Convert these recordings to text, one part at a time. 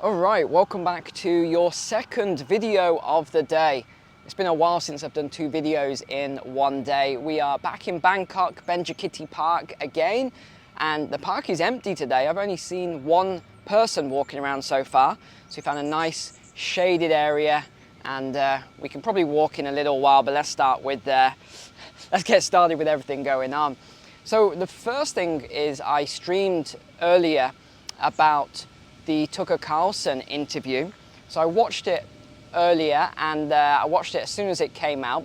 Alright, welcome back to your second video of the day. It's been a while since I've done two videos in one day. We are back in Bangkok, Benjikiti Park again, and the park is empty today. I've only seen one person walking around so far, so we found a nice shaded area, and we can probably walk in a little while, but let's get started with everything going on. So the first thing is I streamed earlier about the Tucker Carlson interview. So I watched it earlier, and I watched it as soon as it came out,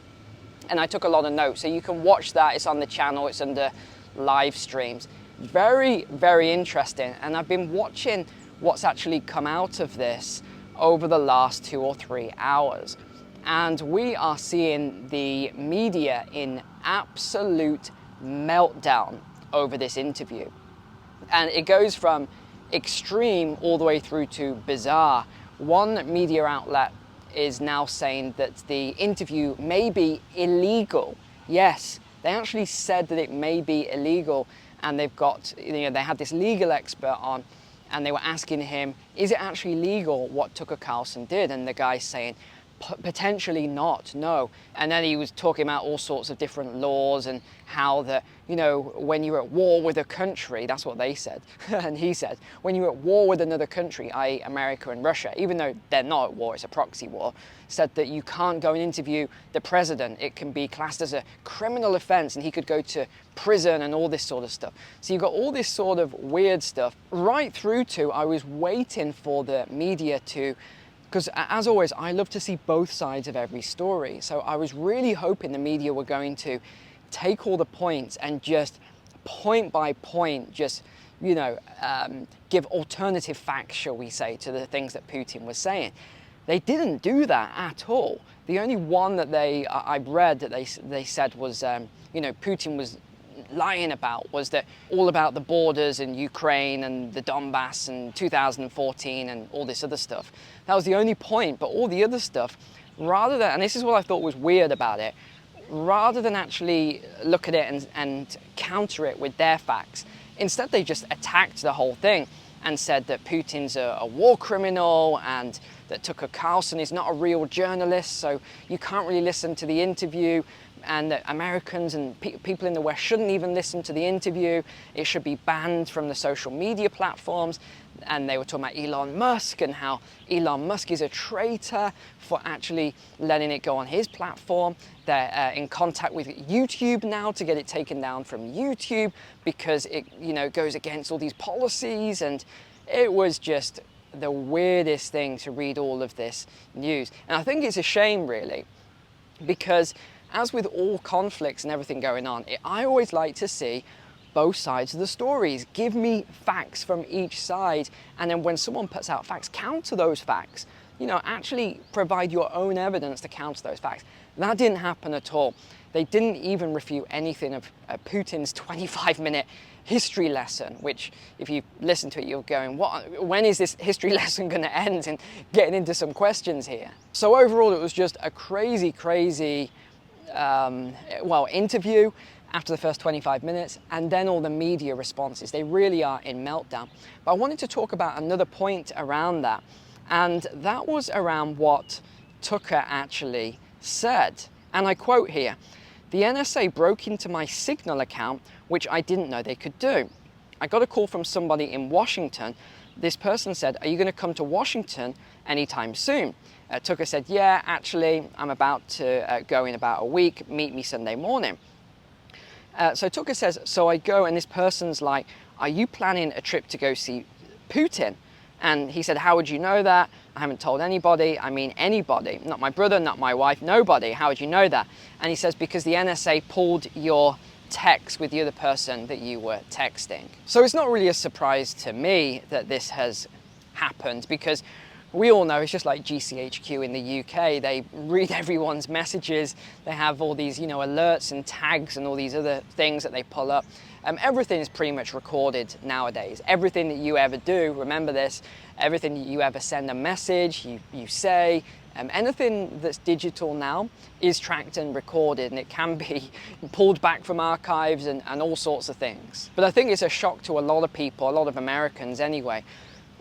and I took a lot of notes. So you can watch that, it's on the channel, it's under live streams. Very, very interesting. And I've been watching what's actually come out of this over the last 2 or 3 hours. And we are seeing the media in absolute meltdown over this interview. And it goes from extreme all the way through to bizarre. One media outlet is now saying that the interview may be illegal. Yes, they actually said that it may be illegal, and they've got, they had this legal expert on, and they were asking him, is it actually legal what Tucker Carlson did? And the guy's saying, potentially not, no. And then he was talking about all sorts of different laws and how that, when you're at war with a country, that's what they said. And he said, when you're at war with another country, i.e. America and Russia, even though they're not at war, it's a proxy war, said that you can't go and interview the president. It can be classed as a criminal offense and he could go to prison and all this sort of stuff. So you've got all this sort of weird stuff right through to, I was waiting for the media to, because as always, I love to see both sides of every story. So I was really hoping the media were going to take all the points and just point by point, just, give alternative facts, shall we say, to the things that Putin was saying. They didn't do that at all. The only one that I read that they said was, Putin was lying about was that all about the borders in Ukraine and the Donbass and 2014 and all this other stuff. That was the only point, but all the other stuff, rather than, and this is what I thought was weird about it, rather than actually look at it and counter it with their facts, instead they just attacked the whole thing and said that Putin's a war criminal and that Tucker Carlson is not a real journalist, so you can't really listen to the interview, and that Americans and people in the West shouldn't even listen to the interview. It should be banned from the social media platforms. And they were talking about Elon Musk and how Elon Musk is a traitor for actually letting it go on his platform. They're in contact with YouTube now to get it taken down from YouTube because it, goes against all these policies. And it was just the weirdest thing to read all of this news. And I think it's a shame, really, because as with all conflicts and everything going on, I always like to see both sides of the stories. Give me facts from each side, and then when someone puts out facts, counter those facts. Actually provide your own evidence to counter those facts. That didn't happen at all. They didn't even refute anything of Putin's 25-minute history lesson, which if you listen to it, you're going, when is this history lesson going to end? And getting into some questions here. So overall, it was just a crazy interview after the first 25 minutes, and then all the media responses. They really are in meltdown. But I wanted to talk about another point around that, and that was around what Tucker actually said. And I quote here, "The NSA broke into my Signal account, which I didn't know they could do. I got a call from somebody in Washington. This person said, 'Are you going to come to Washington anytime soon?' Tucker said, 'Yeah, actually, I'm about to go in about a week. Meet me Sunday morning.' So Tucker says, so I go, and this person's like, 'Are you planning a trip to go see Putin?' And he said, 'How would you know that? I haven't told anybody. I mean anybody. Not my brother, not my wife, nobody. How would you know that?' And he says, 'Because the NSA pulled your text with the other person that you were texting.' So it's not really a surprise to me that this has happened, because we all know it's just like GCHQ in the UK. They read everyone's messages. They have all these, alerts and tags and all these other things that they pull up. Everything is pretty much recorded nowadays. Everything that you ever do, remember this, everything that you ever send a message, you say, anything that's digital now is tracked and recorded, and it can be pulled back from archives and all sorts of things. But I think it's a shock to a lot of people, a lot of Americans anyway,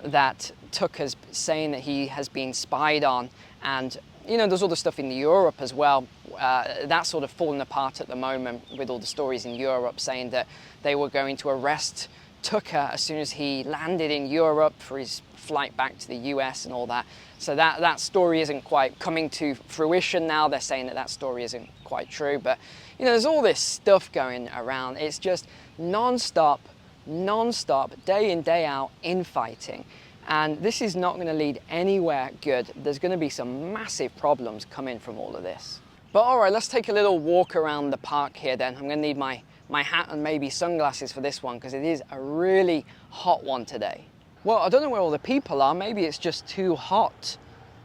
that Tucker's saying that he has been spied on, and you know, there's all the stuff in Europe as well. That's sort of falling apart at the moment with all the stories in Europe saying that they were going to arrest Tucker as soon as he landed in Europe for his flight back to the US and all that. So that story isn't quite coming to fruition now. They're saying that story isn't quite true. But, you know, there's all this stuff going around. It's just non-stop, day in, day out infighting. And this is not going to lead anywhere good. There's going to be some massive problems coming from all of this. But all right, let's take a little walk around the park here then. I'm going to need my hat and maybe sunglasses for this one because it is a really hot one today. Well, I don't know where all the people are. Maybe it's just too hot.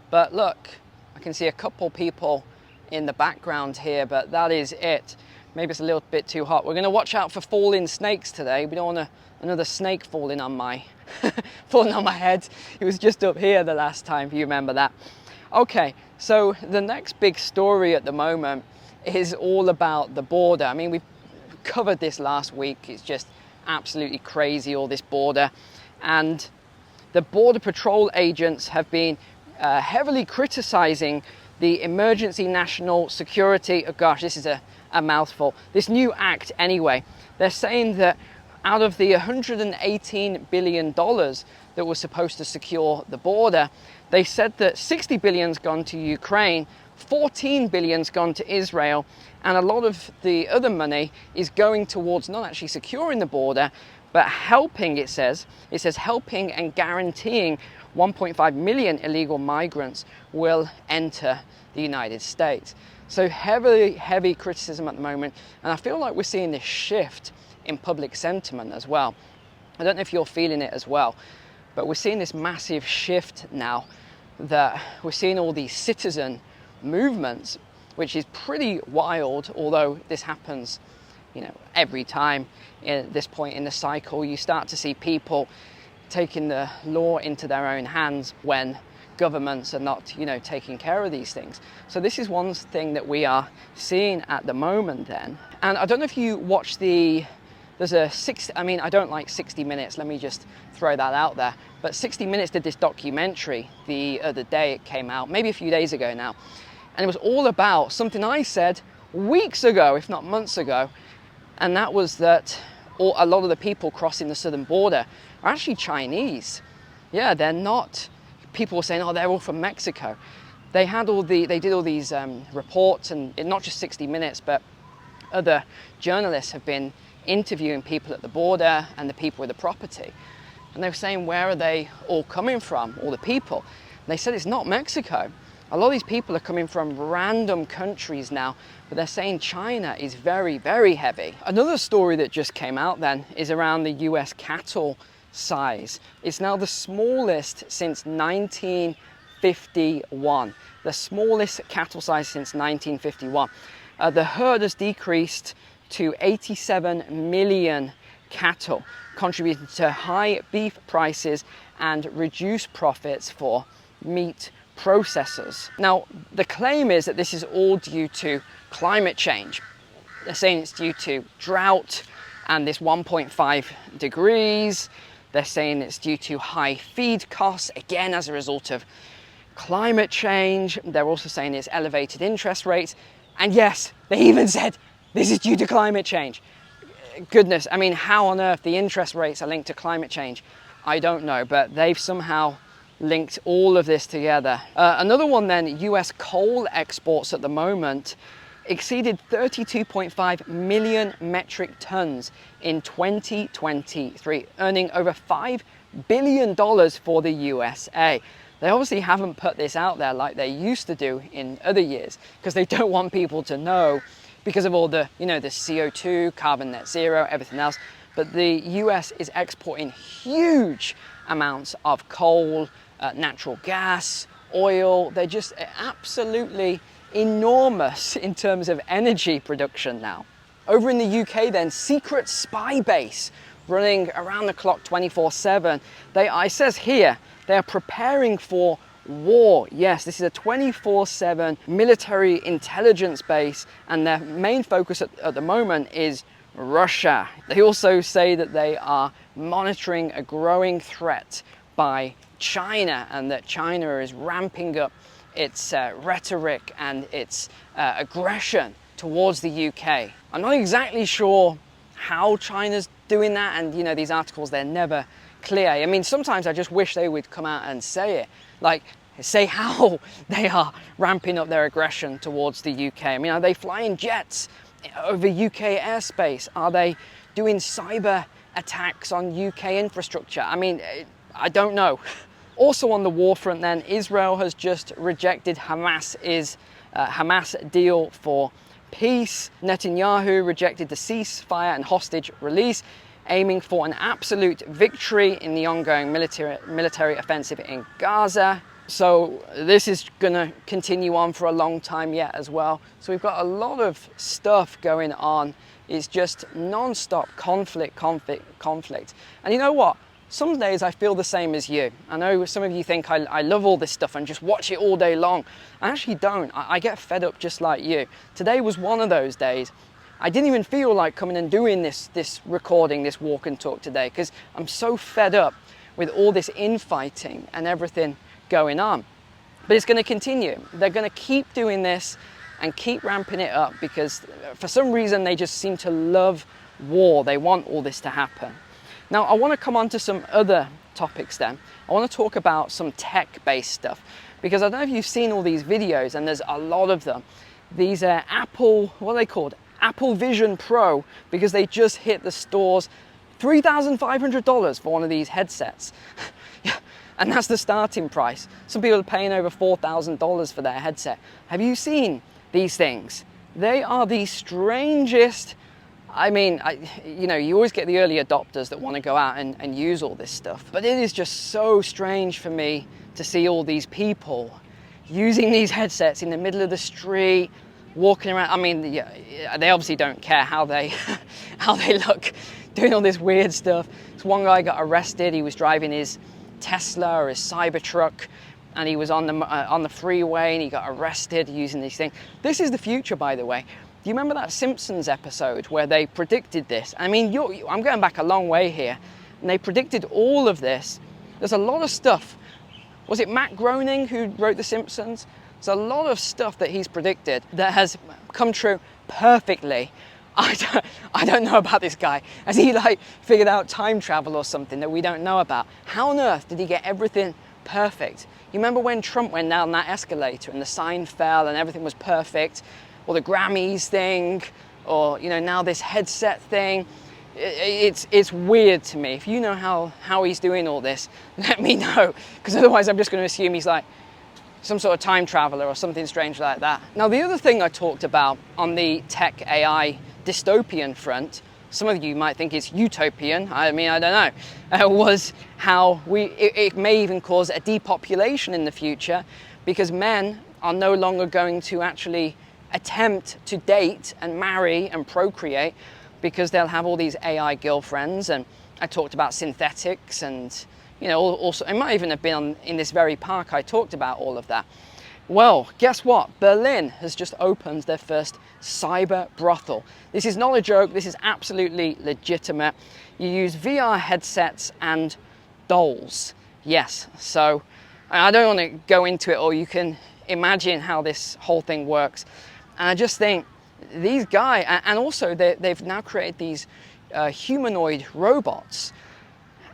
But look, I can see a couple people in the background here, but that is it. Maybe it's a little bit too hot. We're going to watch out for falling snakes today. We don't want another snake falling on my head. It was just up here the last time, if you remember that. Okay, so the next big story at the moment is all about the border. I mean, we covered this last week. It's just absolutely crazy, all this border. And the Border Patrol agents have been heavily criticizing the Emergency National Security, oh gosh, this is a mouthful, this new act anyway. They're saying that out of the $118 billion that was supposed to secure the border, they said that $60 billion's gone to Ukraine, $14 billion's gone to Israel, and a lot of the other money is going towards not actually securing the border, but helping, it says helping and guaranteeing 1.5 million illegal migrants will enter the United States. So heavy criticism at the moment, and I feel like we're seeing this shift in public sentiment as well. I don't know if you're feeling it as well, but we're seeing this massive shift now that we're seeing all these citizen movements, which is pretty wild, although this happens, you know, every time at this point in the cycle. You start to see people taking the law into their own hands when governments are not, you know, taking care of these things. So this is one thing that we are seeing at the moment then. And I don't know if you watch I don't like 60 Minutes, let me just throw that out there, but 60 Minutes did this documentary the other day. It came out maybe a few days ago now, and it was all about something I said weeks ago, if not months ago, and that was that a lot of the people crossing the southern border are actually Chinese. Yeah, they're not. People were saying, oh, they're all from Mexico. They did all these reports, and not just 60 Minutes, but other journalists have been interviewing people at the border and the people with the property. And they were saying, where are they all coming from, all the people? And they said it's not Mexico. A lot of these people are coming from random countries now, but they're saying China is very, very heavy. Another story that just came out then is around the US cattle size. It's now the smallest since 1951. The smallest cattle size since 1951. The herd has decreased to 87 million cattle, contributing to high beef prices and reduced profits for meat processors. Now, the claim is that this is all due to climate change. They're saying it's due to drought and this 1.5 degrees. They're saying it's due to high feed costs, again, as a result of climate change. They're also saying it's elevated interest rates. And yes, they even said this is due to climate change. Goodness, I mean, how on earth the interest rates are linked to climate change, I don't know, but they've somehow linked all of this together. Another one then, US coal exports at the moment exceeded 32.5 million metric tons in 2023, earning over $5 billion for the USA. They obviously haven't put this out there like they used to do in other years because they don't want people to know because of all the, you know, the CO2, carbon net zero, everything else. But the US is exporting huge amounts of coal, natural gas, oil. They're just absolutely enormous in terms of energy production now. Over in the UK then, secret spy base running around the clock 24/7. It says here, they are preparing for war. Yes, this is a 24/7 military intelligence base, and their main focus at the moment is Russia. They also say that they are monitoring a growing threat by China, and that China is ramping up its rhetoric and its aggression towards the UK. I'm not exactly sure how China's doing that, and you know, these articles, they're never clear. I mean, sometimes I just wish they would come out and say it, like say how they are ramping up their aggression towards the UK. I mean, are they flying jets over UK airspace? Are they doing cyber attacks on UK infrastructure? I mean, I don't know. Also on the war front then, Israel has just rejected Hamas deal for peace. Netanyahu rejected the ceasefire and hostage release, aiming for an absolute victory in the ongoing military offensive in Gaza. So this is gonna continue on for a long time yet as well. So we've got a lot of stuff going on. It's just non-stop conflict. And you know what? Some days I feel the same as you. I know some of you think I love all this stuff and just watch it all day long. I actually don't. I get fed up just like you. Today was one of those days. I didn't even feel like coming and doing this recording, this walk and talk today, because I'm so fed up with all this infighting and everything going on. But it's going to continue. They're going to keep doing this and keep ramping it up because for some reason they just seem to love war. They want all this to happen. Now, I want to come on to some other topics then. I want to talk about some tech-based stuff because I don't know if you've seen all these videos, and there's a lot of them. These are Apple, what are they called? Apple Vision Pro, because they just hit the stores. $3,500 for one of these headsets. And that's the starting price. Some people are paying over $4,000 for their headset. Have you seen these things? They are the strangest. I mean, you know, you always get the early adopters that want to go out and use all this stuff. But it is just so strange for me to see all these people using these headsets in the middle of the street, walking around. I mean, yeah, they obviously don't care how they look, doing all this weird stuff. This one guy got arrested. He was driving his Tesla or his Cybertruck, and he was on the freeway, and he got arrested using these things. This is the future, by the way. Do you remember that Simpsons episode where they predicted this? I mean, I'm going back a long way here, and they predicted all of this. There's a lot of stuff. Was it Matt Groening who wrote The Simpsons? There's a lot of stuff that he's predicted that has come true perfectly. I don't know about this guy. Has he like figured out time travel or something that we don't know about? How on earth did he get everything perfect? You remember when Trump went down that escalator and the sign fell and everything was perfect? Or the Grammys thing, or you know, now this headset thing. It's weird to me. If you know how he's doing all this, let me know, because otherwise I'm just going to assume he's like some sort of time traveler or something strange like that. Now, the other thing I talked about on the tech AI dystopian front, some of you might think it's utopian, I mean, I don't know, was how it may even cause a depopulation in the future, because men are no longer going to actually attempt to date and marry and procreate, because they'll have all these AI girlfriends. And I talked about synthetics, and you know, also it might even have been in this very park I talked about all of that. Well, guess what? Berlin has just opened their first cyber brothel. This is not a joke. This is absolutely legitimate. You use VR headsets and dolls. Yes. So I don't want to go into it, or you can imagine how this whole thing works. And I just think these guys, and also they've now created these humanoid robots,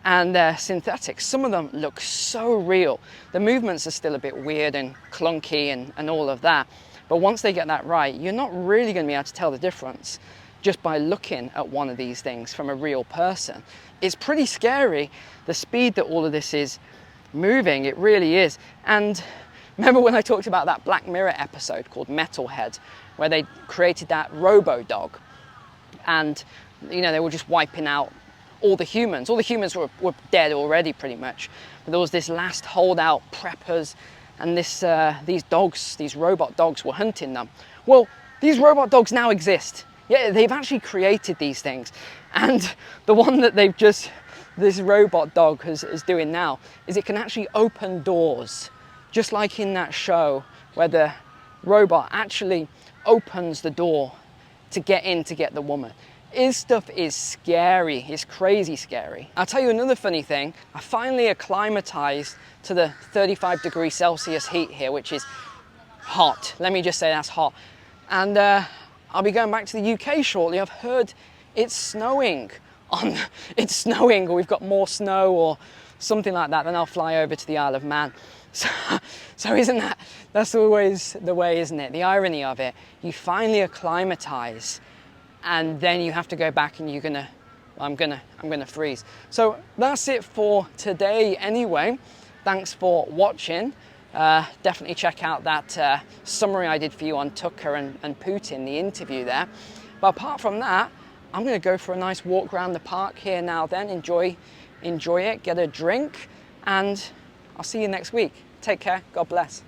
and they're synthetic. Some of them look so real. The movements are still a bit weird and clunky and all of that. But once they get that right, you're not really going to be able to tell the difference just by looking at one of these things from a real person. It's pretty scary, the speed that all of this is moving. It really is. And remember when I talked about that Black Mirror episode called Metalhead, where they created that robo-dog, and you know, they were just wiping out all the humans. All the humans were dead already pretty much, but there was this last holdout preppers, and these dogs, these robot dogs, were hunting them. Well, these robot dogs now exist. Yeah, they've actually created these things, and the one that this robot dog is doing now is it can actually open doors, just like in that show where the robot actually opens the door to get in to get the woman. His stuff is scary. It's crazy scary. I'll tell you another funny thing. I finally acclimatized to the 35 degrees Celsius heat here, which is hot. Let me just say that's hot. And I'll be going back to the UK shortly. I've heard it's snowing. It's snowing, or we've got more snow or something like that. Then I'll fly over to the Isle of Man. So isn't that's always the way, isn't it? The irony of it. You finally acclimatize, and then you have to go back and I'm gonna freeze. So that's it for today anyway. Thanks for watching. Definitely check out that summary I did for you on Tucker and Putin, the interview there. But apart from that, I'm gonna go for a nice walk around the park here now then, enjoy it, get a drink, and I'll see you next week. Take care, God bless.